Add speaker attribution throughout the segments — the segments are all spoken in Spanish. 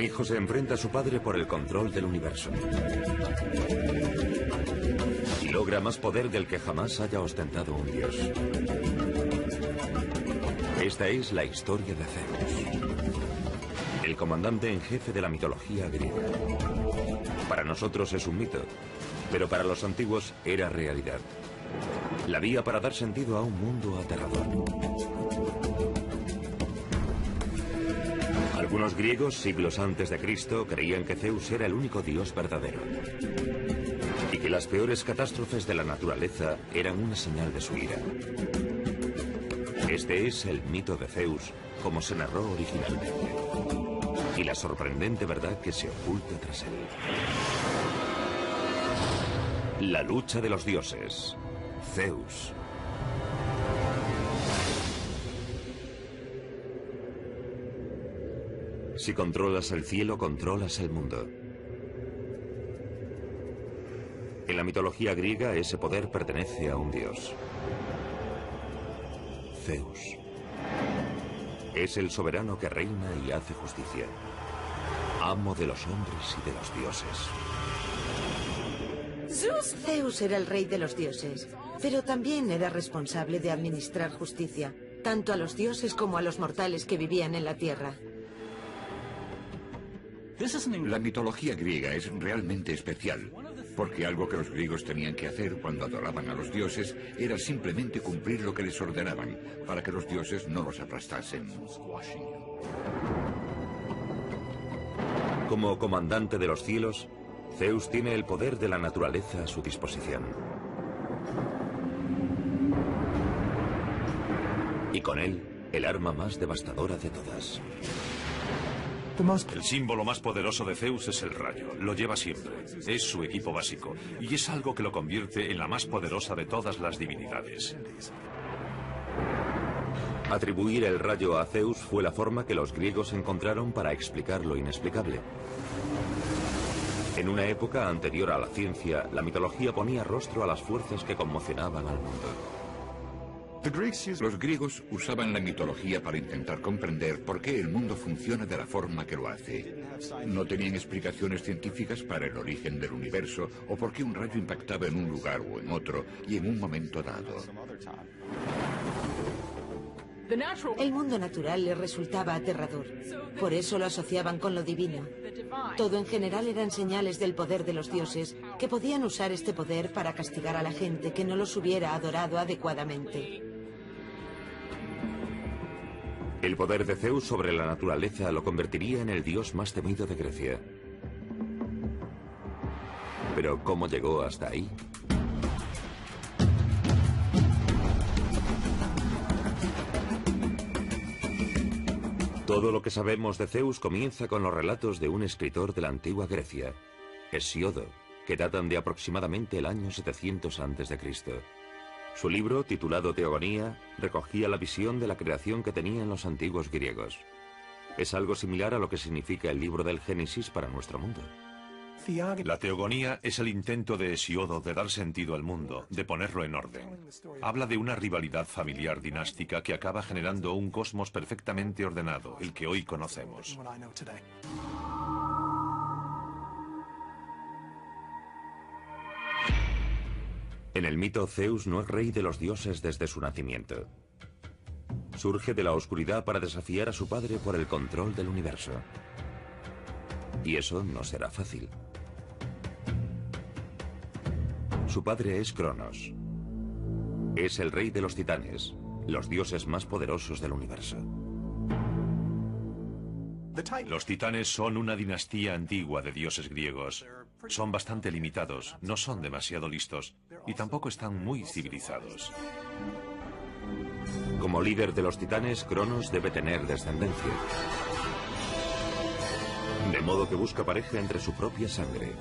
Speaker 1: hijo se enfrenta a su padre por el control del universo. Y logra más poder del que jamás haya ostentado un dios. Esta es la historia de Zeus, el comandante en jefe de la mitología griega. Para nosotros es un mito, pero para los antiguos era realidad. La vía para dar sentido a un mundo aterrador. Algunos griegos, siglos antes de Cristo, creían que Zeus era el único dios verdadero y que las peores catástrofes de la naturaleza eran una señal de su ira. Este es el mito de Zeus, como se narró originalmente, y la sorprendente verdad que se oculta tras él. La lucha de los dioses. Zeus. Si controlas el cielo, controlas el mundo. En la mitología griega, ese poder pertenece a un dios. Zeus. Es el soberano que reina y hace justicia. Amo de los hombres y de los dioses.
Speaker 2: Zeus era el rey de los dioses, pero también era responsable de administrar justicia, tanto a los dioses como a los mortales que vivían en la tierra.
Speaker 3: La mitología griega es realmente especial, porque algo que los griegos tenían que hacer cuando adoraban a los dioses era simplemente cumplir lo que les ordenaban, para que los dioses no los aplastasen.
Speaker 1: Como comandante de los cielos, Zeus tiene el poder de la naturaleza a su disposición. Y con él, el arma más devastadora de todas.
Speaker 4: El símbolo más poderoso de Zeus es el rayo. Lo lleva siempre. Es su equipo básico. Y es algo que lo convierte en la más poderosa de todas las divinidades.
Speaker 1: Atribuir el rayo a Zeus fue la forma que los griegos encontraron para explicar lo inexplicable. En una época anterior a la ciencia, la mitología ponía rostro a las fuerzas que conmocionaban al mundo.
Speaker 3: Los griegos usaban la mitología para intentar comprender por qué el mundo funciona de la forma que lo hace. No tenían explicaciones científicas para el origen del universo o por qué un rayo impactaba en un lugar o en otro y en un momento dado.
Speaker 2: El mundo natural les resultaba aterrador, por eso lo asociaban con lo divino. Todo en general eran señales del poder de los dioses, que podían usar este poder para castigar a la gente que no los hubiera adorado adecuadamente.
Speaker 1: El poder de Zeus sobre la naturaleza lo convertiría en el dios más temido de Grecia. Pero ¿cómo llegó hasta ahí? Todo lo que sabemos de Zeus comienza con los relatos de un escritor de la antigua Grecia, Hesíodo, que datan de aproximadamente el año 700 a.C. Su libro, titulado Teogonía, recogía la visión de la creación que tenían los antiguos griegos. Es algo similar a lo que significa el libro del Génesis para nuestro mundo.
Speaker 4: La teogonía es el intento de Hesíodo de dar sentido al mundo, de ponerlo en orden. Habla de una rivalidad familiar dinástica que acaba generando un cosmos perfectamente ordenado, el que hoy conocemos.
Speaker 1: En el mito, Zeus no es rey de los dioses desde su nacimiento. Surge de la oscuridad para desafiar a su padre por el control del universo. Y eso no será fácil. Su padre es Cronos. Es el rey de los titanes, los dioses más poderosos del universo.
Speaker 4: Los titanes son una dinastía antigua de dioses griegos. Son bastante limitados, no son demasiado listos y tampoco están muy civilizados.
Speaker 1: Como líder de los titanes, Cronos debe tener descendencia. De modo que busca pareja entre su propia sangre,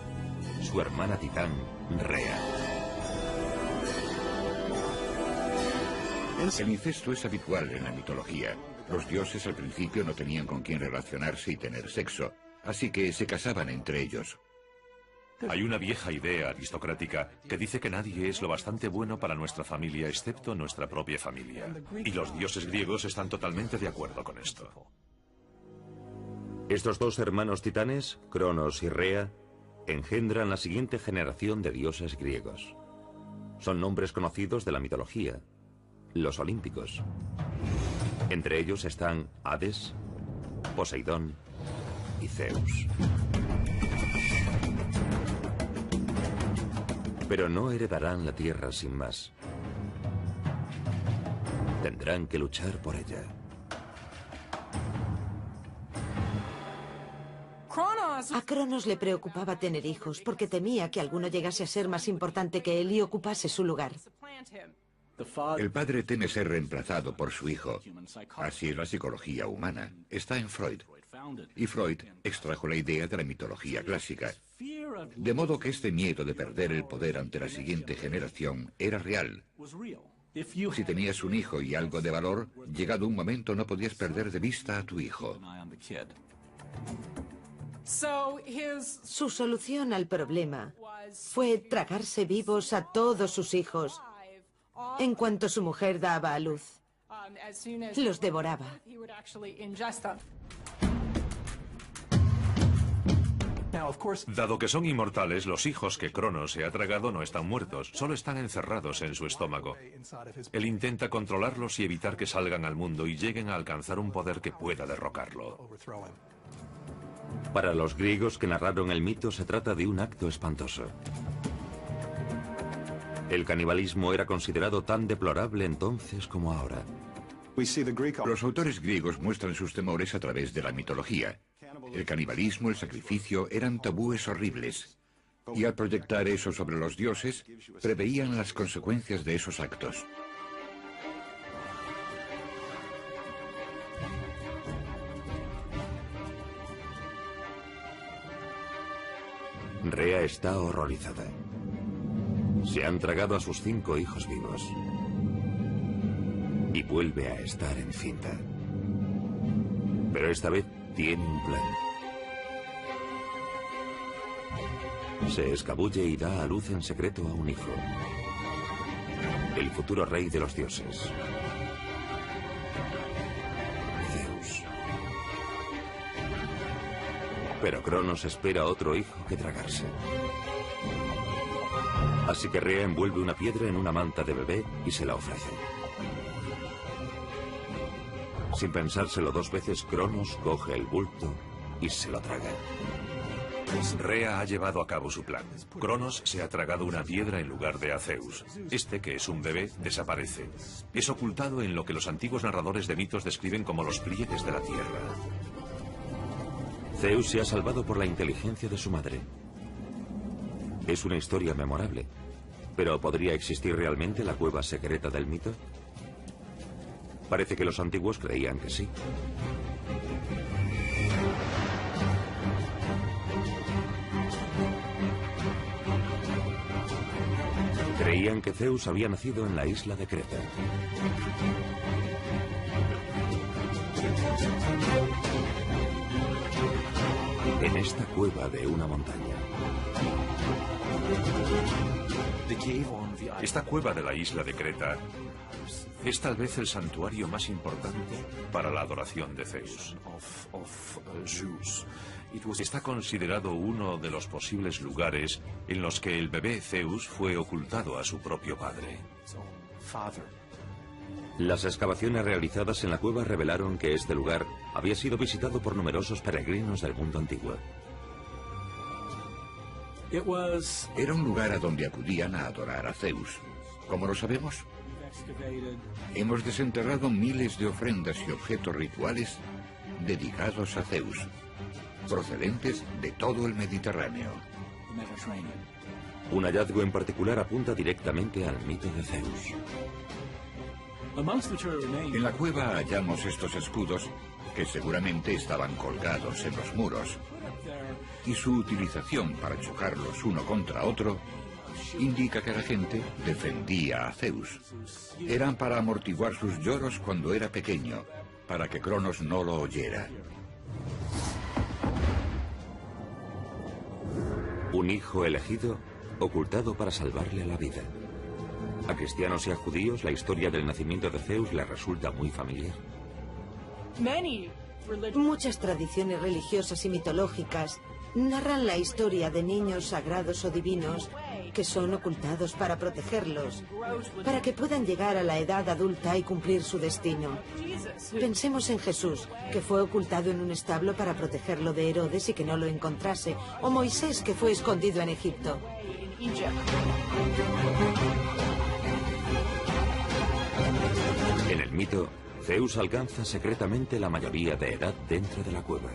Speaker 1: su hermana titán, Rea.
Speaker 3: El incesto es habitual en la mitología. Los dioses al principio no tenían con quién relacionarse y tener sexo, así que se casaban entre ellos.
Speaker 4: Hay una vieja idea aristocrática que dice que nadie es lo bastante bueno para nuestra familia excepto nuestra propia familia. Y los dioses griegos están totalmente de acuerdo con esto.
Speaker 1: Estos dos hermanos titanes, Cronos y Rea, engendran la siguiente generación de dioses griegos. Son nombres conocidos de la mitología, los olímpicos. Entre ellos están Hades, Poseidón y Zeus. Pero no heredarán la tierra sin más. Tendrán que luchar por ella.
Speaker 2: A Cronos le preocupaba tener hijos porque temía que alguno llegase a ser más importante que él y ocupase su lugar.
Speaker 3: El padre teme ser reemplazado por su hijo. Así es la psicología humana. Está en Freud. Y Freud extrajo la idea de la mitología clásica. De modo que este miedo de perder el poder ante la siguiente generación era real. Si tenías un hijo y algo de valor, llegado un momento no podías perder de vista a tu hijo.
Speaker 2: Su solución al problema fue tragarse vivos a todos sus hijos en cuanto su mujer daba a luz. Los devoraba.
Speaker 4: Dado que son inmortales, los hijos que Cronos se ha tragado no están muertos, solo están encerrados en su estómago. Él intenta controlarlos y evitar que salgan al mundo y lleguen a alcanzar un poder que pueda derrocarlo.
Speaker 1: Para los griegos que narraron el mito se trata de un acto espantoso. El canibalismo era considerado tan deplorable entonces como ahora.
Speaker 3: Los autores griegos muestran sus temores a través de la mitología. El canibalismo, el sacrificio, eran tabúes horribles. Y al proyectar eso sobre los dioses, preveían las consecuencias de esos actos.
Speaker 1: Rea está horrorizada. Se han tragado a sus 5 hijos vivos. Y vuelve a estar encinta. Pero esta vez tiene un plan. Se escabulle y da a luz en secreto a un hijo. El futuro rey de los dioses. Zeus. Pero Cronos espera otro hijo que tragarse. Así que Rea envuelve una piedra en una manta de bebé y se la ofrece. Sin pensárselo 2 veces, Cronos coge el bulto y se lo traga.
Speaker 4: Rea ha llevado a cabo su plan. Cronos se ha tragado una piedra en lugar de a Zeus. Este, que es un bebé, desaparece. Es ocultado en lo que los antiguos narradores de mitos describen como los pliegues de la tierra.
Speaker 1: Zeus se ha salvado por la inteligencia de su madre. Es una historia memorable. ¿Pero podría existir realmente la cueva secreta del mito? Parece que los antiguos creían que sí. Creían que Zeus había nacido en la isla de Creta. En esta cueva de una montaña.
Speaker 4: Esta cueva de la isla de Creta es tal vez el santuario más importante para la adoración de Zeus. Está considerado uno de los posibles lugares en los que el bebé Zeus fue ocultado a su propio padre.
Speaker 1: Las excavaciones realizadas en la cueva revelaron que este lugar había sido visitado por numerosos peregrinos del mundo antiguo.
Speaker 3: Era un lugar a donde acudían a adorar a Zeus. ¿Cómo lo sabemos? Hemos desenterrado miles de ofrendas y objetos rituales dedicados a Zeus, procedentes de todo el Mediterráneo.
Speaker 1: Un hallazgo en particular apunta directamente al mito de Zeus.
Speaker 3: En la cueva hallamos estos escudos que seguramente estaban colgados en los muros, y su utilización para chocarlos uno contra otro indica que la gente defendía a Zeus. Eran para amortiguar sus lloros cuando era pequeño, para que Cronos no lo oyera.
Speaker 1: Un hijo elegido, ocultado para salvarle la vida. A cristianos y a judíos la historia del nacimiento de Zeus les resulta muy familiar.
Speaker 2: Muchas tradiciones religiosas y mitológicas narran la historia de niños sagrados o divinos que son ocultados para protegerlos, para que puedan llegar a la edad adulta y cumplir su destino. Pensemos en Jesús, que fue ocultado en un establo para protegerlo de Herodes y que no lo encontrase, o Moisés, que fue escondido en Egipto.
Speaker 1: En el mito, Zeus alcanza secretamente la mayoría de edad dentro de la cueva.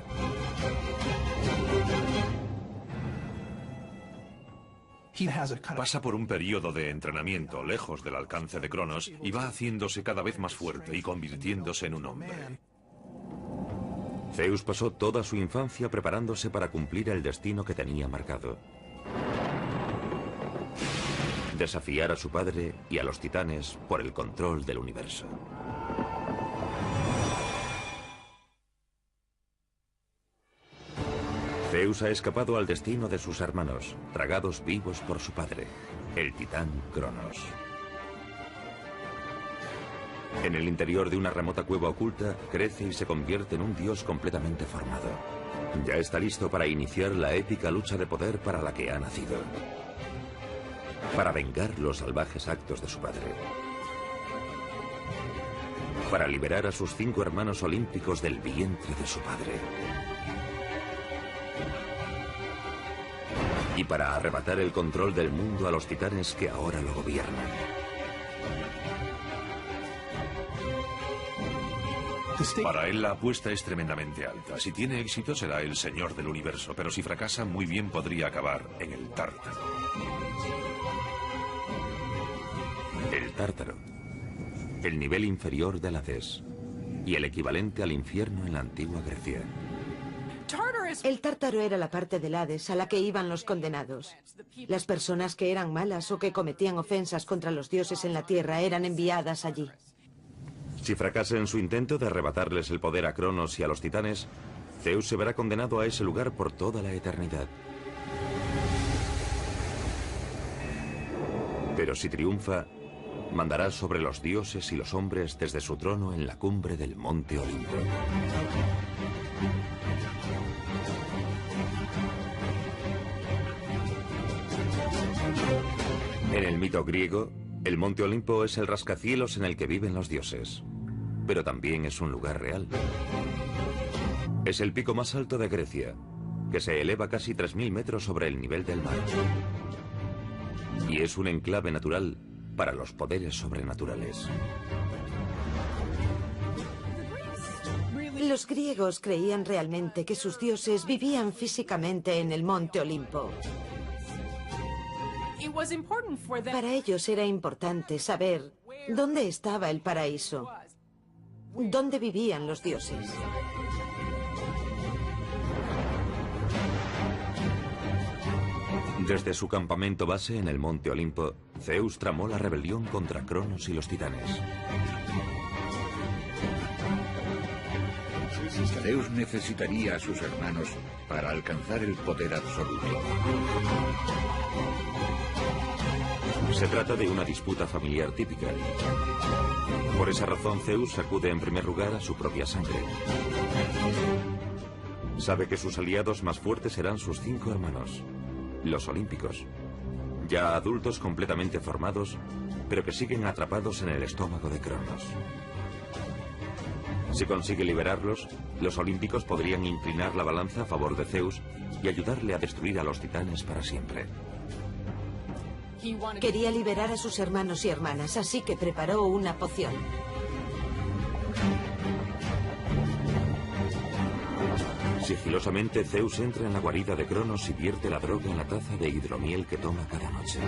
Speaker 4: Pasa por un periodo de entrenamiento lejos del alcance de Cronos y va haciéndose cada vez más fuerte y convirtiéndose en un hombre.
Speaker 1: Zeus pasó toda su infancia preparándose para cumplir el destino que tenía marcado. Desafiar a su padre y a los titanes por el control del universo. Zeus ha escapado al destino de sus hermanos, tragados vivos por su padre, el titán Cronos. En el interior de una remota cueva oculta, crece y se convierte en un dios completamente formado. Ya está listo para iniciar la épica lucha de poder para la que ha nacido. Para vengar los salvajes actos de su padre. Para liberar a sus 5 hermanos olímpicos del vientre de su padre. Y para arrebatar el control del mundo a los titanes que ahora lo gobiernan.
Speaker 4: Para él la apuesta es tremendamente alta. Si tiene éxito será el señor del universo, pero si fracasa muy bien podría acabar en el Tártaro.
Speaker 1: El Tártaro, el nivel inferior del Hades y el equivalente al infierno en la antigua Grecia.
Speaker 2: El Tártaro era la parte del Hades a la que iban los condenados. Las personas que eran malas o que cometían ofensas contra los dioses en la tierra eran enviadas allí.
Speaker 1: Si fracasa en su intento de arrebatarles el poder a Cronos y a los titanes, Zeus se verá condenado a ese lugar por toda la eternidad. Pero si triunfa, mandará sobre los dioses y los hombres desde su trono en la cumbre del monte Olimpo. En el mito griego, el monte Olimpo es el rascacielos en el que viven los dioses, pero también es un lugar real. Es el pico más alto de Grecia, que se eleva casi 3000 metros sobre el nivel del mar. Y es un enclave natural para los poderes sobrenaturales.
Speaker 2: Los griegos creían realmente que sus dioses vivían físicamente en el monte Olimpo. Para ellos era importante saber dónde estaba el paraíso, dónde vivían los dioses.
Speaker 1: Desde su campamento base en el monte Olimpo, Zeus tramó la rebelión contra Cronos y los titanes.
Speaker 3: Zeus necesitaría a sus hermanos para alcanzar el poder absoluto.
Speaker 1: Se trata de una disputa familiar típica. Por esa razón, Zeus acude en primer lugar a su propia sangre. Sabe que sus aliados más fuertes serán sus 5 hermanos, los olímpicos, ya adultos completamente formados, pero que siguen atrapados en el estómago de Cronos. Si consigue liberarlos, los olímpicos podrían inclinar la balanza a favor de Zeus y ayudarle a destruir a los titanes para siempre.
Speaker 2: Quería liberar a sus hermanos y hermanas, así que preparó una poción.
Speaker 1: Sigilosamente, Zeus entra en la guarida de Cronos y vierte la droga en la taza de hidromiel que toma cada noche.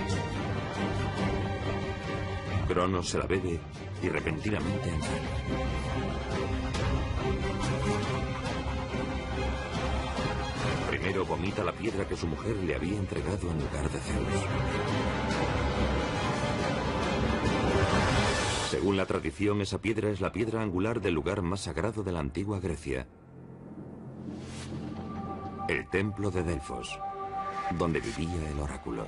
Speaker 1: Cronos se la bebe y repentinamente enferma. Primero vomita la piedra que su mujer le había entregado en lugar de Zeus. Según la tradición, esa piedra es la piedra angular del lugar más sagrado de la antigua Grecia. El templo de Delfos, donde vivía el oráculo.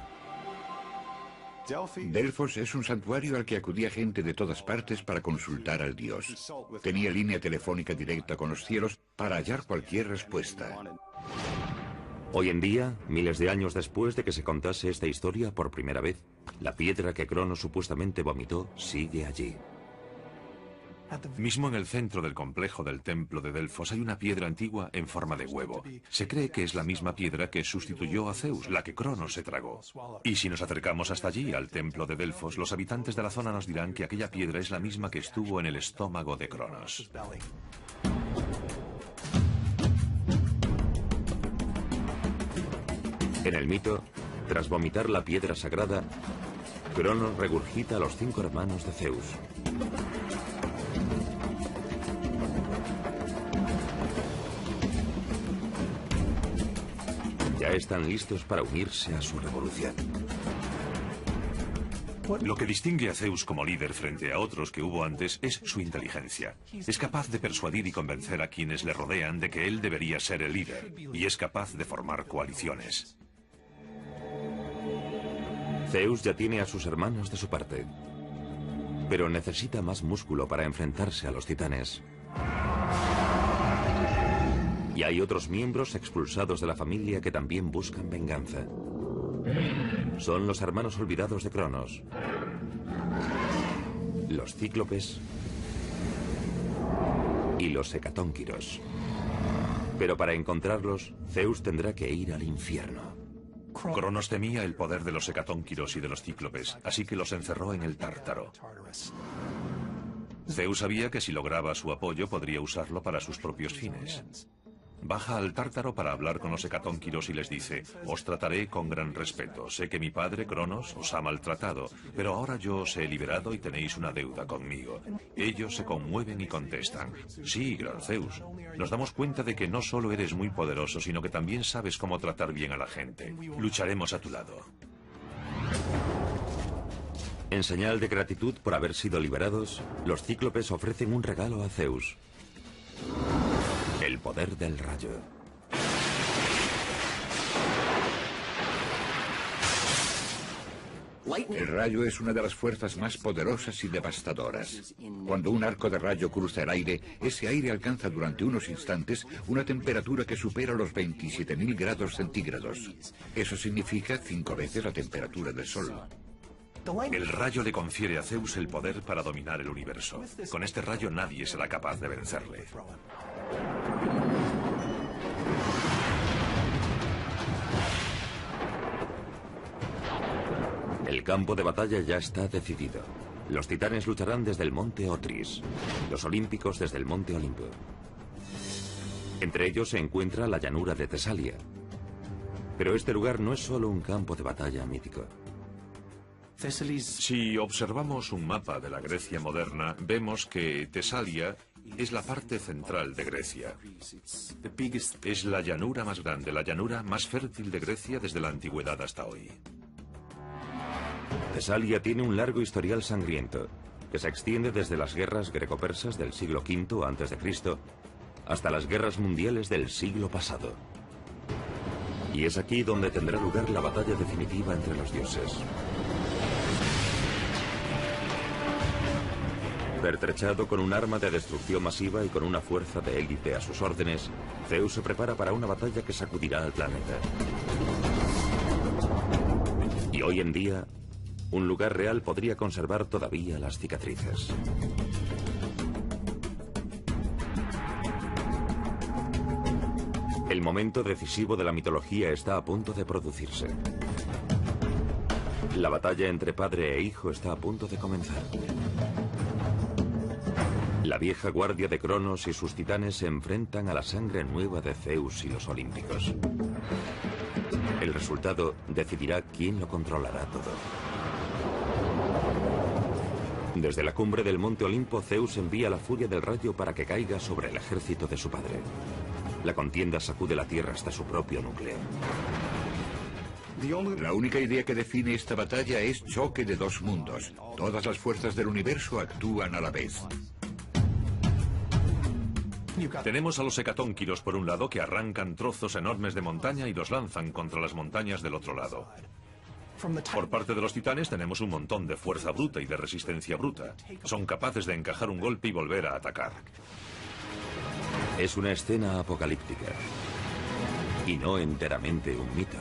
Speaker 3: Delfos es un santuario al que acudía gente de todas partes para consultar al dios. Tenía línea telefónica directa con los cielos para hallar cualquier respuesta.
Speaker 1: Hoy en día, miles de años después de que se contase esta historia por primera vez, la piedra que Cronos supuestamente vomitó sigue allí.
Speaker 4: Mismo en el centro del complejo del templo de Delfos hay una piedra antigua en forma de huevo. Se cree que es la misma piedra que sustituyó a Zeus, la que Cronos se tragó. Y si nos acercamos hasta allí, al templo de Delfos, los habitantes de la zona nos dirán que aquella piedra es la misma que estuvo en el estómago de Cronos.
Speaker 1: En el mito, tras vomitar la piedra sagrada, Cronos regurgita a los 5 hermanos de Zeus. Ya están listos para unirse a su revolución.
Speaker 4: Lo que distingue a Zeus como líder frente a otros que hubo antes es su inteligencia. Es capaz de persuadir y convencer a quienes le rodean de que él debería ser el líder, y es capaz de formar coaliciones.
Speaker 1: Zeus ya tiene a sus hermanos de su parte, pero necesita más músculo para enfrentarse a los titanes. Y hay otros miembros expulsados de la familia que también buscan venganza. Son los hermanos olvidados de Cronos, los cíclopes y los hecatónquiros. Pero para encontrarlos, Zeus tendrá que ir al infierno.
Speaker 4: Cronos temía el poder de los hecatónquiros y de los cíclopes, así que los encerró en el Tártaro. Zeus sabía que si lograba su apoyo podría usarlo para sus propios fines. Baja al Tártaro para hablar con los hecatónquiros y les dice: os trataré con gran respeto. Sé que mi padre, Cronos, os ha maltratado, pero ahora yo os he liberado y tenéis una deuda conmigo. Ellos se conmueven y contestan: sí, gran Zeus. Nos damos cuenta de que no solo eres muy poderoso, sino que también sabes cómo tratar bien a la gente. Lucharemos a tu lado.
Speaker 1: En señal de gratitud por haber sido liberados, los cíclopes ofrecen un regalo a Zeus: el poder del rayo.
Speaker 3: El rayo es una de las fuerzas más poderosas y devastadoras. Cuando un arco de rayo cruza el aire, ese aire alcanza durante unos instantes una temperatura que supera los 27.000 grados centígrados. Eso significa 5 veces la temperatura del Sol.
Speaker 4: El rayo le confiere a Zeus el poder para dominar el universo. Con este rayo nadie será capaz de vencerle.
Speaker 1: El campo de batalla ya está decidido. Los titanes lucharán desde el monte Otris, los olímpicos desde el monte Olimpo. Entre ellos se encuentra la llanura de Tesalia. Pero este lugar no es solo un campo de batalla mítico.
Speaker 4: Si observamos un mapa de la Grecia moderna, vemos que Tesalia es la parte central de Grecia. Es la llanura más grande, la llanura más fértil de Grecia desde la antigüedad hasta hoy.
Speaker 1: Tesalia tiene un largo historial sangriento, que se extiende desde las guerras greco-persas del siglo V a.C. hasta las guerras mundiales del siglo pasado. Y es aquí donde tendrá lugar la batalla definitiva entre los dioses. Pertrechado con un arma de destrucción masiva y con una fuerza de élite a sus órdenes, Zeus se prepara para una batalla que sacudirá al planeta. Y hoy en día, un lugar real podría conservar todavía las cicatrices. El momento decisivo de la mitología está a punto de producirse. La batalla entre padre e hijo está a punto de comenzar. La vieja guardia de Cronos y sus titanes se enfrentan a la sangre nueva de Zeus y los olímpicos. El resultado decidirá quién lo controlará todo. Desde la cumbre del monte Olimpo, Zeus envía la furia del rayo para que caiga sobre el ejército de su padre. La contienda sacude la tierra hasta su propio núcleo.
Speaker 3: La única idea que define esta batalla es choque de dos mundos. Todas las fuerzas del universo actúan a la vez.
Speaker 4: Tenemos a los hecatónquiros por un lado, que arrancan trozos enormes de montaña y los lanzan contra las montañas del otro lado. Por parte de los titanes tenemos un montón de fuerza bruta y de resistencia bruta. Son capaces de encajar un golpe y volver a atacar.
Speaker 1: Es una escena apocalíptica y no enteramente un mito.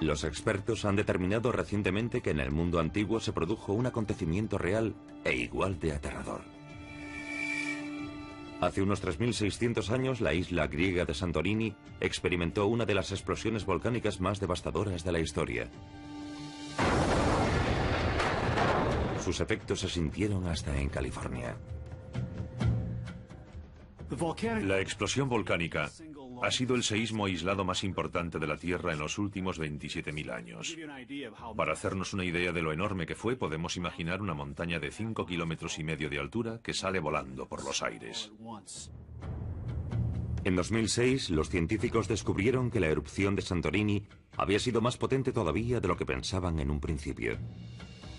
Speaker 1: Los expertos han determinado recientemente que en el mundo antiguo se produjo un acontecimiento real e igual de aterrador. Hace unos 3.600 años, la isla griega de Santorini experimentó una de las explosiones volcánicas más devastadoras de la historia. Sus efectos se sintieron hasta en California.
Speaker 4: La explosión volcánica ha sido el seísmo aislado más importante de la Tierra en los últimos 27.000 años. Para hacernos una idea de lo enorme que fue, podemos imaginar una montaña de 5,5 kilómetros de altura que sale volando por los aires.
Speaker 1: En 2006, los científicos descubrieron que la erupción de Santorini había sido más potente todavía de lo que pensaban en un principio.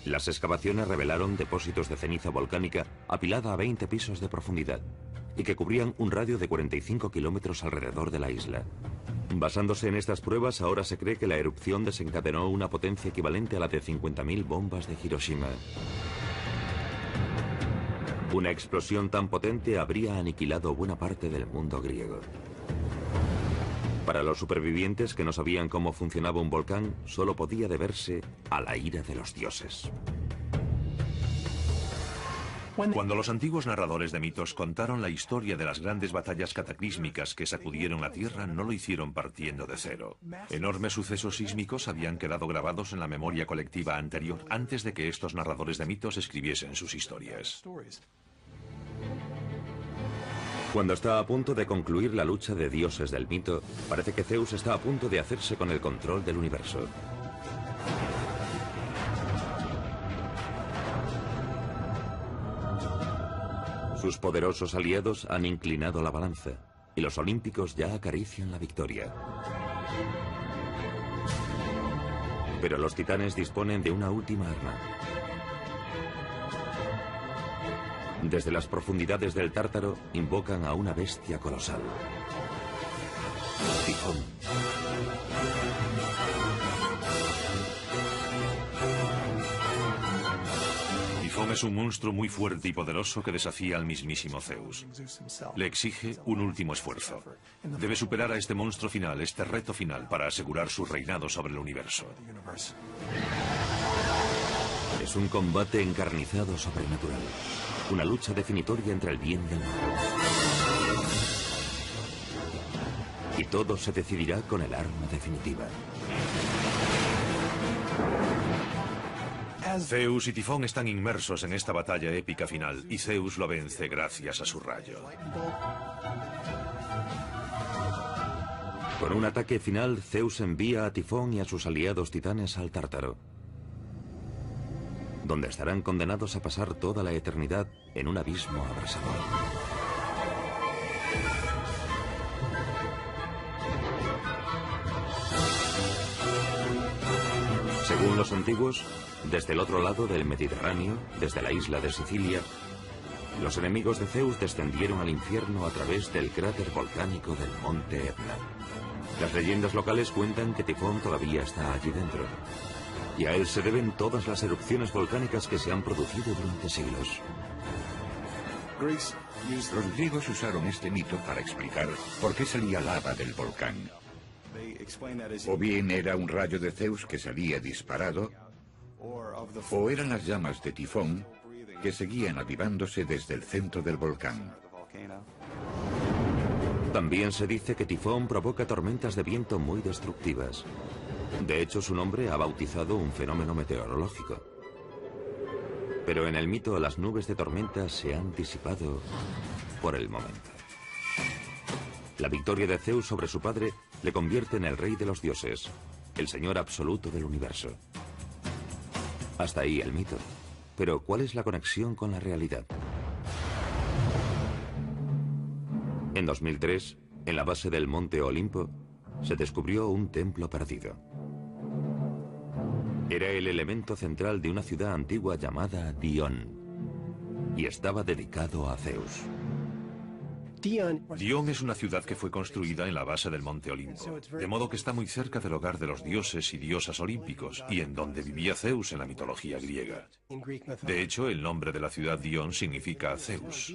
Speaker 1: Las excavaciones revelaron depósitos de ceniza volcánica apilada a 20 pisos de profundidad y que cubrían un radio de 45 kilómetros alrededor de la isla. Basándose en estas pruebas, ahora se cree que la erupción desencadenó una potencia equivalente a la de 50.000 bombas de Hiroshima. Una explosión tan potente habría aniquilado buena parte del mundo griego. Para los supervivientes que no sabían cómo funcionaba un volcán, solo podía deberse a la ira de los dioses.
Speaker 4: Cuando los antiguos narradores de mitos contaron la historia de las grandes batallas cataclísmicas que sacudieron la Tierra, no lo hicieron partiendo de cero. Enormes sucesos sísmicos habían quedado grabados en la memoria colectiva anterior antes de que estos narradores de mitos escribiesen sus historias.
Speaker 1: Cuando está a punto de concluir la lucha de dioses del mito, parece que Zeus está a punto de hacerse con el control del universo. Sus poderosos aliados han inclinado la balanza y los olímpicos ya acarician la victoria. Pero los titanes disponen de una última arma. Desde las profundidades del Tártaro invocan a una bestia colosal. Tifón.
Speaker 4: Tifón es un monstruo muy fuerte y poderoso que desafía al mismísimo Zeus. Le exige un último esfuerzo. Debe superar a este monstruo final, este reto final, para asegurar su reinado sobre el universo.
Speaker 1: Es un combate encarnizado sobrenatural. Una lucha definitoria entre el bien y el mal. Y todo se decidirá con el arma definitiva.
Speaker 4: Zeus y Tifón están inmersos en esta batalla épica final y Zeus lo vence gracias a su rayo.
Speaker 1: Con un ataque final, Zeus envía a Tifón y a sus aliados titanes al Tártaro, donde estarán condenados a pasar toda la eternidad en un abismo abrasador. Según los antiguos, desde el otro lado del Mediterráneo, desde la isla de Sicilia, los enemigos de Zeus descendieron al infierno a través del cráter volcánico del monte Etna. Las leyendas locales cuentan que Tifón todavía está allí dentro, y a él se deben todas las erupciones volcánicas que se han producido durante siglos.
Speaker 3: Los griegos usaron este mito para explicar por qué salía lava del volcán. O bien era un rayo de Zeus que salía disparado, o eran las llamas de Tifón que seguían avivándose desde el centro del volcán.
Speaker 1: También se dice que Tifón provoca tormentas de viento muy destructivas. De hecho, su nombre ha bautizado un fenómeno meteorológico. Pero en el mito, las nubes de tormenta se han disipado por el momento. La victoria de Zeus sobre su padre le convierte en el rey de los dioses, el señor absoluto del universo. Hasta ahí el mito. Pero, ¿cuál es la conexión con la realidad? En 2003, en la base del monte Olimpo, se descubrió un templo perdido. Era el elemento central de una ciudad antigua llamada Dión. y estaba dedicado a Zeus.
Speaker 4: Dion es una ciudad que fue construida en la base del monte Olimpo, de modo que está muy cerca del hogar de los dioses y diosas olímpicos, y en donde vivía Zeus en la mitología griega. De hecho, el nombre de la ciudad Dion significa Zeus.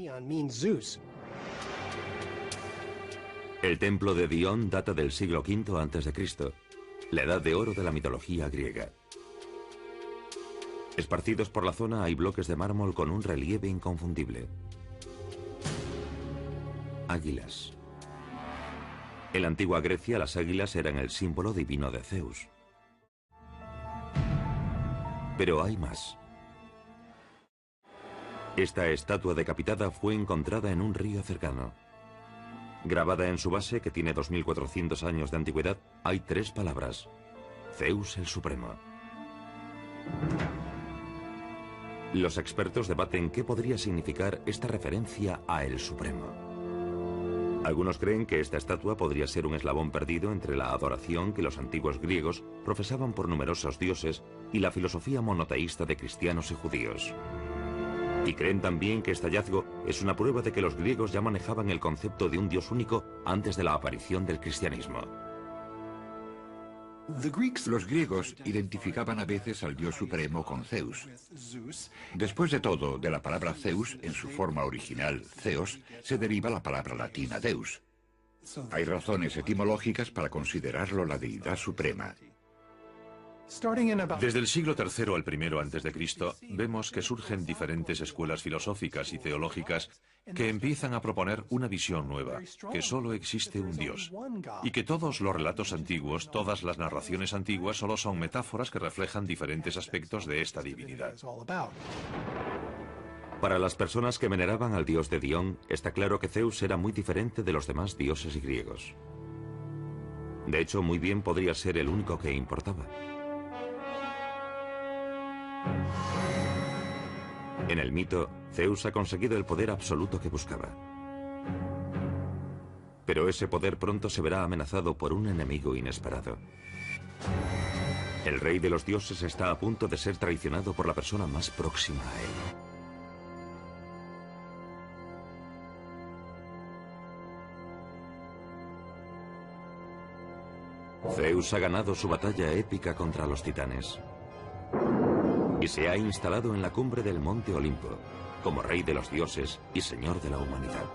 Speaker 1: El templo de Dion data del siglo V a.C., la edad de oro de la mitología griega. Esparcidos por la zona hay bloques de mármol con un relieve inconfundible. Águilas. En la antigua Grecia, las águilas eran el símbolo divino de Zeus. Pero hay más. Esta estatua decapitada fue encontrada en un río cercano. Grabada en su base, que tiene 2400 años de antigüedad, hay 3 palabras: Zeus el Supremo. Los expertos debaten qué podría significar esta referencia a el Supremo. Algunos creen que esta estatua podría ser un eslabón perdido entre la adoración que los antiguos griegos profesaban por numerosos dioses y la filosofía monoteísta de cristianos y judíos. Y creen también que este hallazgo es una prueba de que los griegos ya manejaban el concepto de un dios único antes de la aparición del cristianismo.
Speaker 3: Los griegos identificaban a veces al dios supremo con Zeus. Después de todo, de la palabra Zeus, en su forma original, Zeos, se deriva la palabra latina Deus. Hay razones etimológicas para considerarlo la deidad suprema.
Speaker 4: Desde el siglo III al I a.C., vemos que surgen diferentes escuelas filosóficas y teológicas que empiezan a proponer una visión nueva, que solo existe un Dios, y que todos los relatos antiguos, todas las narraciones antiguas solo son metáforas que reflejan diferentes aspectos de esta divinidad.
Speaker 1: Para las personas que veneraban al dios de Dion, está claro que Zeus era muy diferente de los demás dioses griegos. De hecho, muy bien podría ser el único que importaba. En el mito, Zeus ha conseguido el poder absoluto que buscaba. Pero ese poder pronto se verá amenazado por un enemigo inesperado. El rey de los dioses está a punto de ser traicionado por la persona más próxima a él. Zeus ha ganado su batalla épica contra los titanes y se ha instalado en la cumbre del monte Olimpo, como rey de los dioses y señor de la humanidad.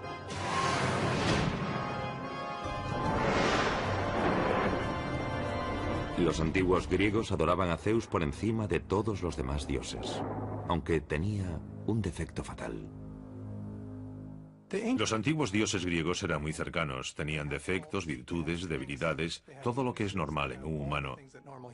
Speaker 1: Los antiguos griegos adoraban a Zeus por encima de todos los demás dioses, aunque tenía un defecto fatal.
Speaker 4: Los antiguos dioses griegos eran muy cercanos, tenían defectos, virtudes, debilidades, todo lo que es normal en un humano.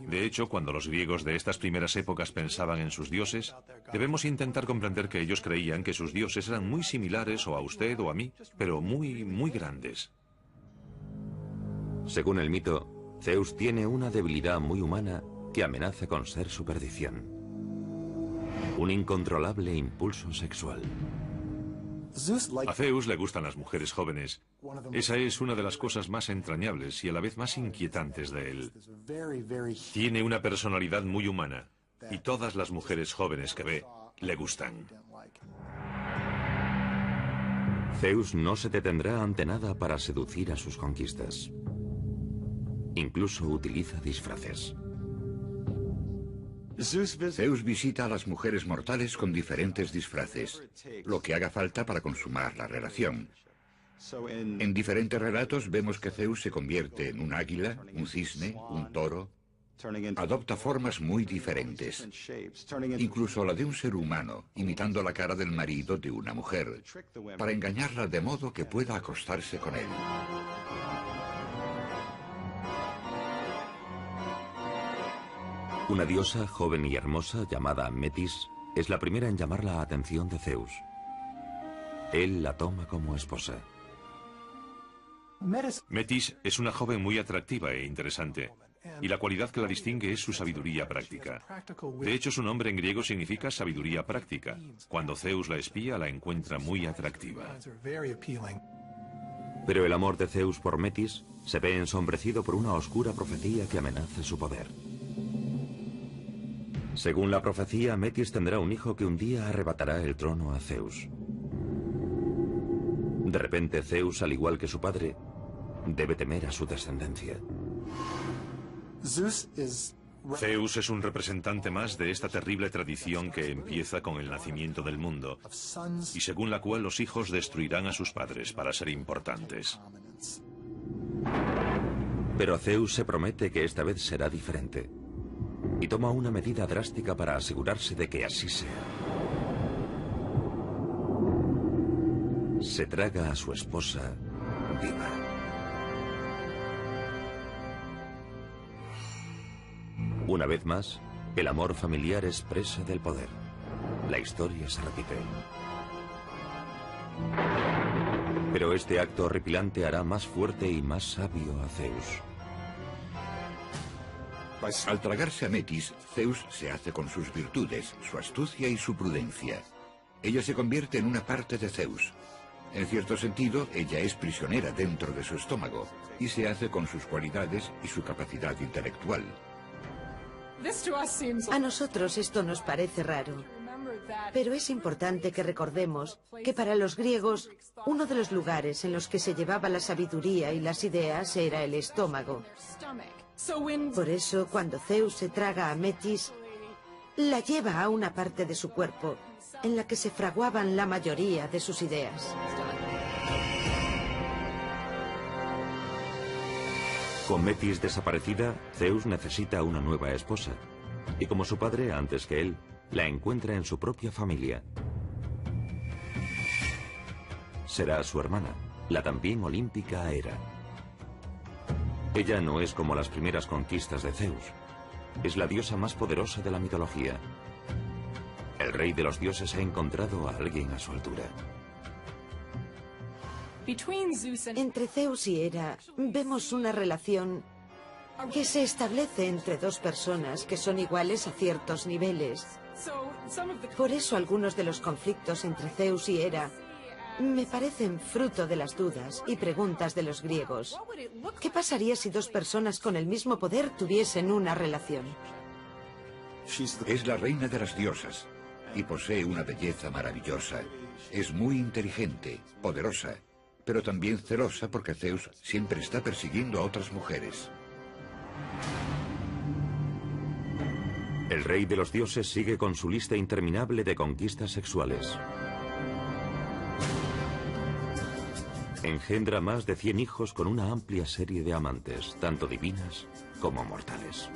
Speaker 4: De hecho, cuando los griegos de estas primeras épocas pensaban en sus dioses, debemos intentar comprender que ellos creían que sus dioses eran muy similares o a usted o a mí, pero muy, muy grandes.
Speaker 1: Según el mito, Zeus tiene una debilidad muy humana que amenaza con ser su perdición. Un incontrolable impulso sexual.
Speaker 4: A Zeus le gustan las mujeres jóvenes. Esa es una de las cosas más entrañables y a la vez más inquietantes de él. Tiene una personalidad muy humana y todas las mujeres jóvenes que ve le gustan.
Speaker 1: Zeus no se detendrá ante nada para seducir a sus conquistas. Incluso utiliza disfraces.
Speaker 3: Zeus visita a las mujeres mortales con diferentes disfraces, lo que haga falta para consumar la relación. En diferentes relatos vemos que Zeus se convierte en un águila, un cisne, un toro. Adopta formas muy diferentes, incluso la de un ser humano, imitando la cara del marido de una mujer, para engañarla de modo que pueda acostarse con él.
Speaker 1: Una diosa joven y hermosa llamada Metis es la primera en llamar la atención de Zeus. Él la toma como esposa.
Speaker 4: Metis es una joven muy atractiva e interesante, y la cualidad que la distingue es su sabiduría práctica. De hecho, su nombre en griego significa sabiduría práctica. Cuando Zeus la espía, la encuentra muy atractiva.
Speaker 1: Pero el amor de Zeus por Metis se ve ensombrecido por una oscura profecía que amenaza su poder. Según la profecía, Metis tendrá un hijo que un día arrebatará el trono a Zeus. De repente, Zeus, al igual que su padre, debe temer a su descendencia.
Speaker 4: Zeus es un representante más de esta terrible tradición que empieza con el nacimiento del mundo, y según la cual los hijos destruirán a sus padres para ser importantes.
Speaker 1: Pero Zeus se promete que esta vez será diferente, y toma una medida drástica para asegurarse de que así sea. Se traga a su esposa viva. Una vez más, el amor familiar es presa del poder. La historia se repite. Pero este acto horripilante hará más fuerte y más sabio a Zeus.
Speaker 3: Al tragarse a Metis, Zeus se hace con sus virtudes, su astucia y su prudencia. Ella se convierte en una parte de Zeus. En cierto sentido, ella es prisionera dentro de su estómago, y se hace con sus cualidades y su capacidad intelectual.
Speaker 2: A nosotros esto nos parece raro, pero es importante que recordemos que para los griegos uno de los lugares en los que se llevaba la sabiduría y las ideas era el estómago. Por eso, cuando Zeus se traga a Metis, la lleva a una parte de su cuerpo en la que se fraguaban la mayoría de sus ideas.
Speaker 1: Con Metis desaparecida, Zeus necesita una nueva esposa. Y como su padre, antes que él, la encuentra en su propia familia. Será su hermana, la también olímpica Hera. Ella no es como las primeras conquistas de Zeus. Es la diosa más poderosa de la mitología. El rey de los dioses ha encontrado a alguien a su altura.
Speaker 2: Entre Zeus y Hera vemos una relación que se establece entre dos personas que son iguales a ciertos niveles. Por eso algunos de los conflictos entre Zeus y Hera me parecen fruto de las dudas y preguntas de los griegos. ¿Qué pasaría si dos personas con el mismo poder tuviesen una relación?
Speaker 3: Es la reina de las diosas y posee una belleza maravillosa. Es muy inteligente, poderosa, pero también celosa porque Zeus siempre está persiguiendo a otras mujeres.
Speaker 1: El rey de los dioses sigue con su lista interminable de conquistas sexuales. Engendra más de 100 hijos con una amplia serie de amantes, tanto divinas como mortales.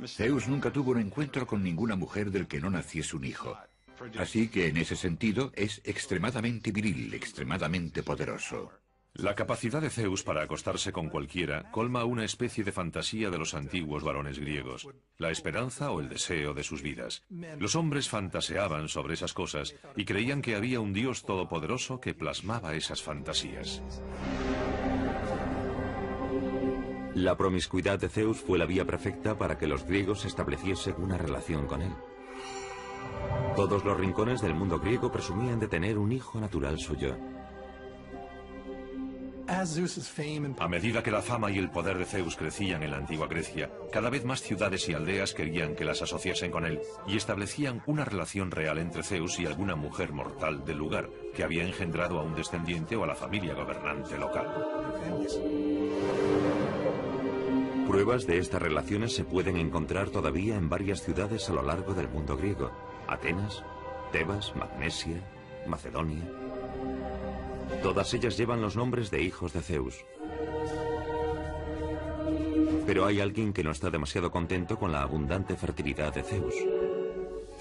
Speaker 3: Zeus nunca tuvo un encuentro con ninguna mujer del que no naciese un hijo. Así que en ese sentido es extremadamente viril, extremadamente poderoso.
Speaker 4: La capacidad de Zeus para acostarse con cualquiera colma una especie de fantasía de los antiguos varones griegos, la esperanza o el deseo de sus vidas. Los hombres fantaseaban sobre esas cosas y creían que había un dios todopoderoso que plasmaba esas fantasías.
Speaker 1: La promiscuidad de Zeus fue la vía perfecta para que los griegos estableciesen una relación con él. Todos los rincones del mundo griego presumían de tener un hijo natural suyo.
Speaker 4: A medida que la fama y el poder de Zeus crecían en la antigua Grecia, cada vez más ciudades y aldeas querían que las asociasen con él y establecían una relación real entre Zeus y alguna mujer mortal del lugar que había engendrado a un descendiente o a la familia gobernante local.
Speaker 1: Pruebas de estas relaciones se pueden encontrar todavía en varias ciudades a lo largo del mundo griego: Atenas, Tebas, Magnesia, Macedonia. Todas ellas llevan los nombres de hijos de Zeus. Pero hay alguien que no está demasiado contento con la abundante fertilidad de Zeus.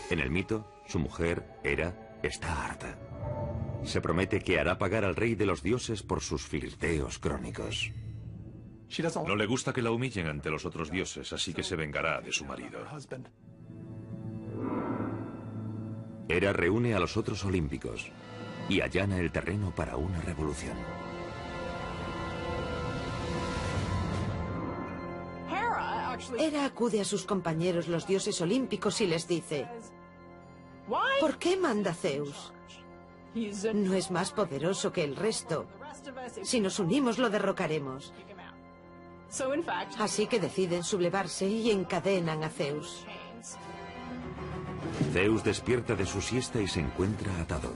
Speaker 1: En el mito, su mujer, Hera, está harta. Se promete que hará pagar al rey de los dioses por sus flirteos crónicos.
Speaker 4: No le gusta que la humillen ante los otros dioses, así que se vengará de su marido.
Speaker 1: Hera reúne a los otros olímpicos y allana el terreno para una revolución.
Speaker 2: Hera acude a sus compañeros los dioses olímpicos y les dice: ¿por qué manda Zeus? No es más poderoso que el resto. Si nos unimos lo derrocaremos. Así que deciden sublevarse y encadenan a Zeus.
Speaker 1: Zeus despierta de su siesta y se encuentra atado,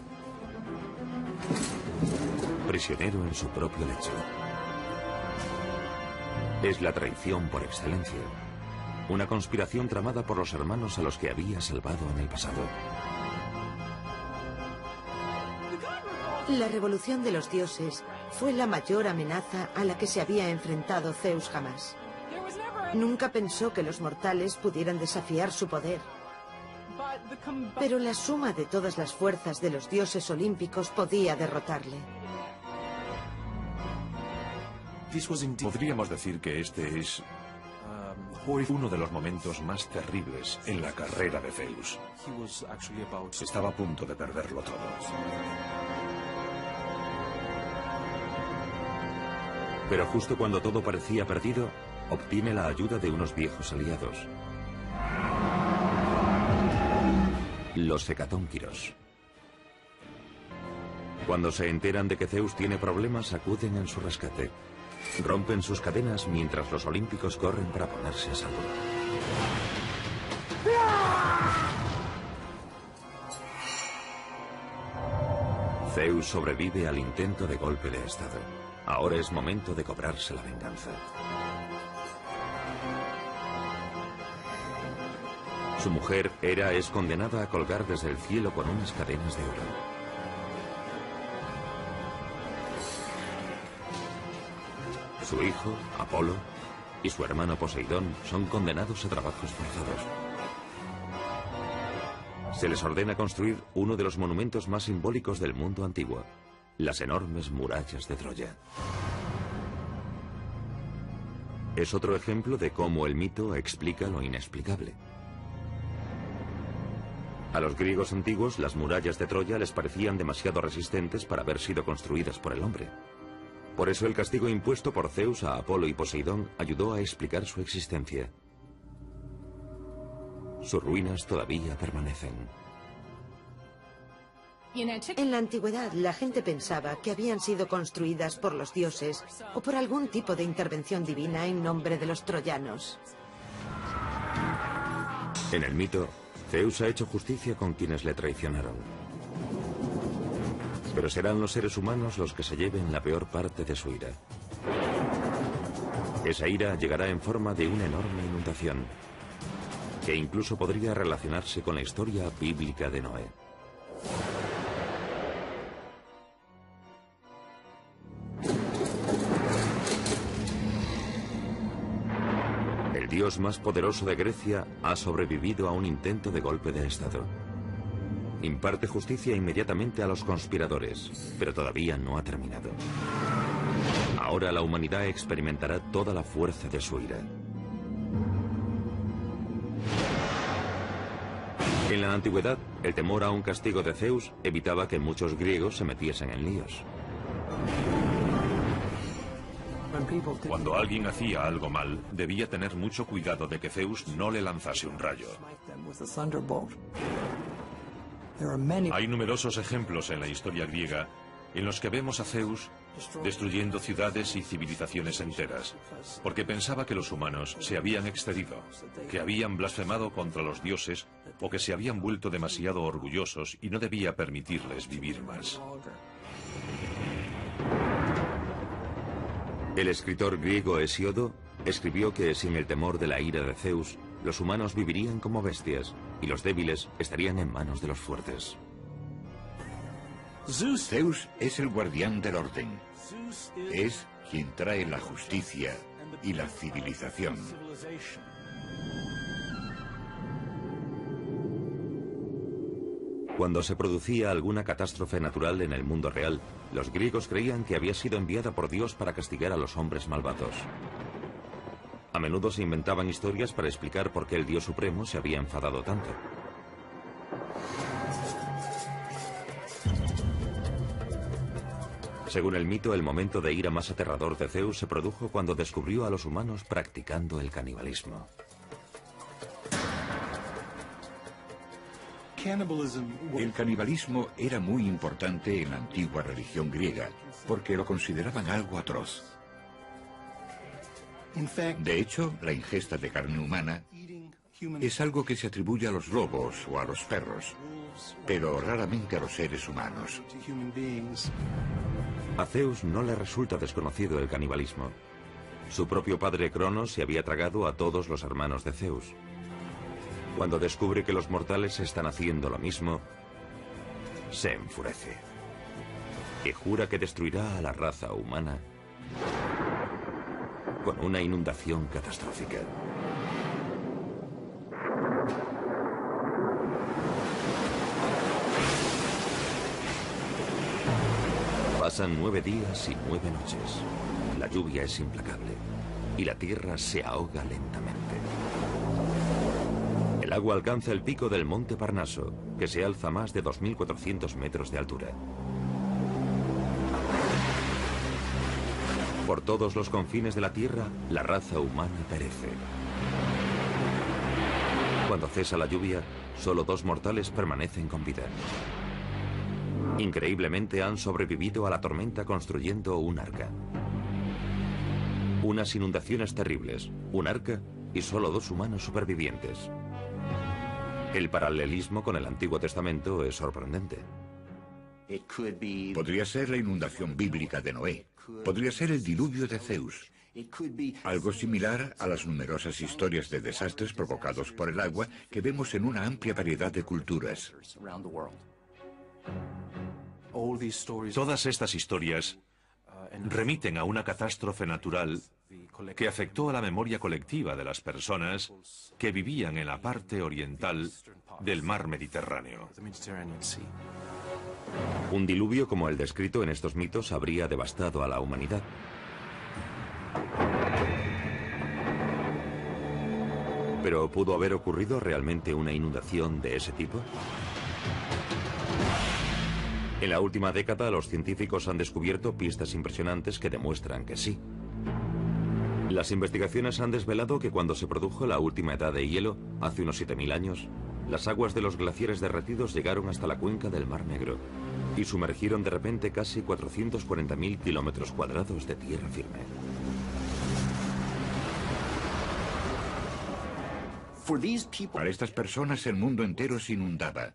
Speaker 1: prisionero en su propio lecho. Es la traición por excelencia, una conspiración tramada por los hermanos a los que había salvado en el pasado.
Speaker 2: La revolución de los dioses fue la mayor amenaza a la que se había enfrentado Zeus jamás. Nunca pensó que los mortales pudieran desafiar su poder. Pero la suma de todas las fuerzas de los dioses olímpicos podía derrotarle.
Speaker 4: Podríamos decir que este es uno de los momentos más terribles en la carrera de Zeus. Estaba a punto de perderlo todo.
Speaker 1: Pero justo cuando todo parecía perdido, obtiene la ayuda de unos viejos aliados, los hecatónquiros. Cuando se enteran de que Zeus tiene problemas, acuden en su rescate. Rompen sus cadenas mientras los olímpicos corren para ponerse a salvo. Zeus sobrevive al intento de golpe de estado. Ahora es momento de cobrarse la venganza. Su mujer, Hera, es condenada a colgar desde el cielo con unas cadenas de oro. Su hijo, Apolo, y su hermano Poseidón son condenados a trabajos forzados. Se les ordena construir uno de los monumentos más simbólicos del mundo antiguo, las enormes murallas de Troya. Es otro ejemplo de cómo el mito explica lo inexplicable. A los griegos antiguos, las murallas de Troya les parecían demasiado resistentes para haber sido construidas por el hombre. Por eso el castigo impuesto por Zeus a Apolo y Poseidón ayudó a explicar su existencia. Sus ruinas todavía permanecen.
Speaker 2: En la antigüedad, la gente pensaba que habían sido construidas por los dioses o por algún tipo de intervención divina en nombre de los troyanos.
Speaker 1: En el mito, Zeus ha hecho justicia con quienes le traicionaron. Pero serán los seres humanos los que se lleven la peor parte de su ira. Esa ira llegará en forma de una enorme inundación, que incluso podría relacionarse con la historia bíblica de Noé. El dios más poderoso de Grecia ha sobrevivido a un intento de golpe de estado. Imparte justicia inmediatamente a los conspiradores, pero todavía no ha terminado. Ahora la humanidad experimentará toda la fuerza de su ira. En la antigüedad, el temor a un castigo de Zeus evitaba que muchos griegos se metiesen en líos.
Speaker 4: Cuando alguien hacía algo mal, debía tener mucho cuidado de que Zeus no le lanzase un rayo. Hay numerosos ejemplos en la historia griega en los que vemos a Zeus destruyendo ciudades y civilizaciones enteras, porque pensaba que los humanos se habían excedido, que habían blasfemado contra los dioses o que se habían vuelto demasiado orgullosos y no debía permitirles vivir más.
Speaker 1: El escritor griego Hesíodo escribió que sin el temor de la ira de Zeus, los humanos vivirían como bestias y los débiles estarían en manos de los fuertes.
Speaker 3: Zeus es el guardián del orden. Es quien trae la justicia y la civilización.
Speaker 1: Cuando se producía alguna catástrofe natural en el mundo real, los griegos creían que había sido enviada por Dios para castigar a los hombres malvados. A menudo se inventaban historias para explicar por qué el Dios Supremo se había enfadado tanto. Según el mito, el momento de ira más aterrador de Zeus se produjo cuando descubrió a los humanos practicando el canibalismo.
Speaker 3: El canibalismo era muy importante en la antigua religión griega, porque lo consideraban algo atroz. De hecho, la ingesta de carne humana es algo que se atribuye a los lobos o a los perros, pero raramente a los seres humanos.
Speaker 1: A Zeus no le resulta desconocido el canibalismo. Su propio padre Cronos se había tragado a todos los hermanos de Zeus. Cuando descubre que los mortales están haciendo lo mismo, se enfurece y jura que destruirá a la raza humana con una inundación catastrófica. Pasan 9 días y 9 noches. La lluvia es implacable y la tierra se ahoga lentamente. El agua alcanza el pico del monte Parnaso, que se alza más de 2.400 metros de altura. Por todos los confines de la tierra, la raza humana perece. Cuando cesa la lluvia, solo 2 mortales permanecen con vida. Increíblemente han sobrevivido a la tormenta construyendo un arca. Unas inundaciones terribles, un arca y solo 2 humanos supervivientes. El paralelismo con el Antiguo Testamento es sorprendente.
Speaker 3: Podría ser la inundación bíblica de Noé. Podría ser el diluvio de Zeus. Algo similar a las numerosas historias de desastres provocados por el agua que vemos en una amplia variedad de culturas.
Speaker 4: Todas estas historias remiten a una catástrofe natural que afectó a la memoria colectiva de las personas que vivían en la parte oriental del mar Mediterráneo.
Speaker 1: Un diluvio como el descrito en estos mitos habría devastado a la humanidad. ¿Pero pudo haber ocurrido realmente una inundación de ese tipo? En la última década, los científicos han descubierto pistas impresionantes que demuestran que sí. Las investigaciones han desvelado que cuando se produjo la última edad de hielo, hace unos 7.000 años, las aguas de los glaciares derretidos llegaron hasta la cuenca del Mar Negro y sumergieron de repente casi 440.000 kilómetros cuadrados de tierra firme.
Speaker 3: Para estas personas el mundo entero se inundaba.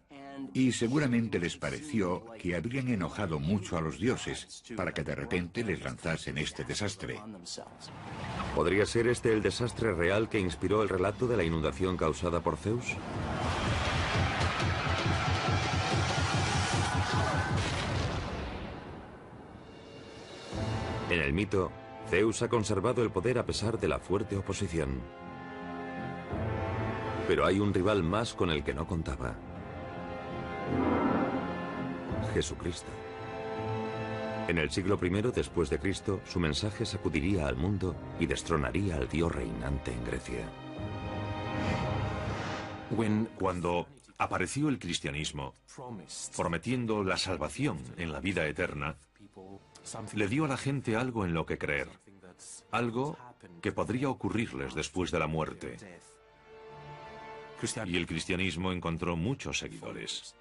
Speaker 3: Y seguramente les pareció que habrían enojado mucho a los dioses para que de repente les lanzasen este desastre.
Speaker 1: ¿Podría ser este el desastre real que inspiró el relato de la inundación causada por Zeus? En el mito, Zeus ha conservado el poder a pesar de la fuerte oposición. Pero hay un rival más con el que no contaba. Jesucristo. En el siglo I después de Cristo, su mensaje sacudiría al mundo y destronaría al Dios reinante en Grecia.
Speaker 4: Cuando apareció el cristianismo, prometiendo la salvación en la vida eterna, le dio a la gente algo en lo que creer, algo que podría ocurrirles después de la muerte. Y el cristianismo encontró muchos seguidores.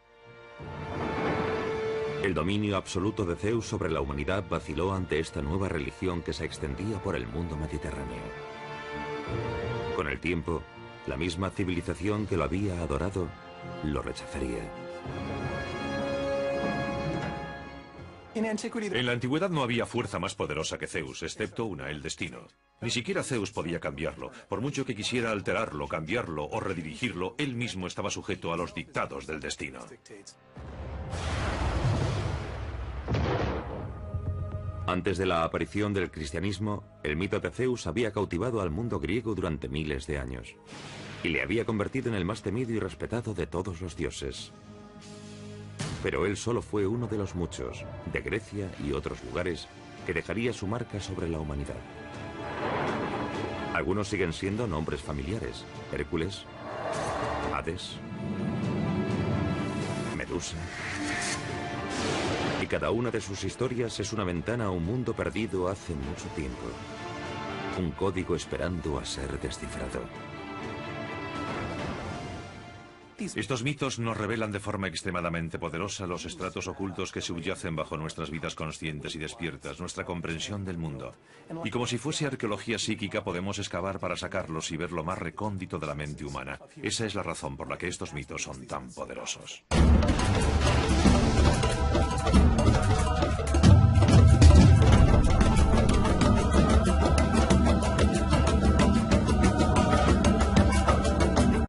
Speaker 1: El dominio absoluto de Zeus sobre la humanidad vaciló ante esta nueva religión que se extendía por el mundo mediterráneo. Con el tiempo, la misma civilización que lo había adorado lo rechazaría.
Speaker 4: En la antigüedad no había fuerza más poderosa que Zeus, excepto una, el destino. Ni siquiera Zeus podía cambiarlo. Por mucho que quisiera alterarlo, cambiarlo o redirigirlo, él mismo estaba sujeto a los dictados del destino.
Speaker 1: Antes de la aparición del cristianismo, el mito de Zeus había cautivado al mundo griego durante miles de años y le había convertido en el más temido y respetado de todos los dioses. Pero él solo fue uno de los muchos, de Grecia y otros lugares, que dejaría su marca sobre la humanidad. Algunos siguen siendo nombres familiares: Hércules, Hades, Medusa. Y cada una de sus historias es una ventana a un mundo perdido hace mucho tiempo. Un código esperando a ser descifrado.
Speaker 4: Estos mitos nos revelan de forma extremadamente poderosa los estratos ocultos que subyacen bajo nuestras vidas conscientes y despiertas, nuestra comprensión del mundo. Y como si fuese arqueología psíquica, podemos excavar para sacarlos y ver lo más recóndito de la mente humana. Esa es la razón por la que estos mitos son tan poderosos.